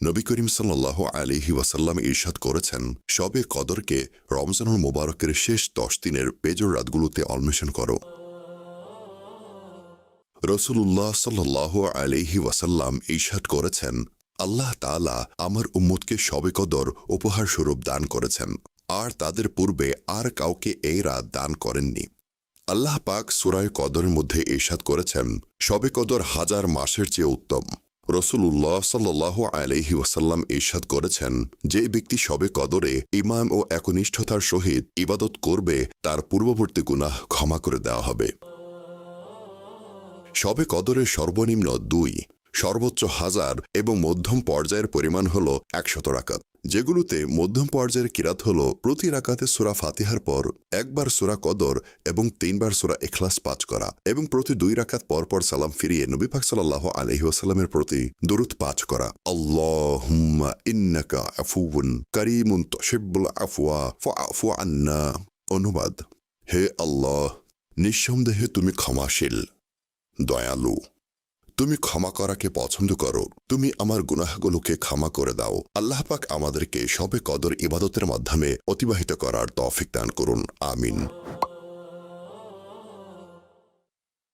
নবী করিম সাল্লাল্লাহু আলাইহি ওয়াসাল্লাম ইরশাদ করেছেন, শবে কদরকে রমজানুল মোবারকের শেষ 10 দিনের বেজর রাতগুলোতে অন্বেষণ করো। রাসূলুল্লাহ সাল্লাল্লাহু আলাইহি ওয়াসাল্লাম ইরশাদ করেছেন, আল্লাহ তাআলা আমার উম্মতকে শবে কদর উপহার স্বরূপ দান করেছেন, আর তাদের পূর্বে আর কাউকে এই রাত দান করেননি। আল্লাহ পাক সূরা কদরের মধ্যে ইরশাদ করেছেন, শবে কদর হাজার মাসের চেয়ে উত্তম। রাসূলুল্লাহ সাল্লাল্লাহু আলাইহি ওয়াসাল্লাম ইরশাদ করেছেন, যে ব্যক্তি শবে কদরে ঈমান ও একনিষ্ঠতার সহিত ইবাদত করবে তার পূর্ববর্তী গুনাহ ক্ষমা করে দেওয়া হবে। শবে কদরের সর্বনিম্ন 2, সর্বোচ্চ 1000 এবং মধ্যম পর্যায়ের পরিমাণ হল 100 রাকাত, যেগুলোতে মধ্যম পর্যায়ের কিরাত হল প্রতি রাকাতে সূরা ফাতিহার পর একবার সূরা কদর এবং 3 বার সূরা ইখলাস পাঠ করা এবং প্রতি 2 রাকাত পর সালাম ফিরিয়ে নবী পাক সাল্লাল্লাহু আলাইহি ওয়াসাল্লামের প্রতি দরুদ পাঠ করা। আল্লাহুম্মা ইন্নাকা আফুউন কারীমুন তুহিব্বুল আফওয়া ফাআফু আন্না। অনুবাদ: হে আল্লাহ, নিঃসন্দেহে তুমি ক্ষমাশীল, দয়ালু, তুমি ক্ষমা করাকে পছন্দ করো, তুমি আমার গুনাহগুলোকে ক্ষমা করে দাও। আল্লাহ পাক আমাদেরকে শবে কদর ইবাদতের মাধ্যমে অতিবাহিত করার তৌফিক দান করুন। আমিন।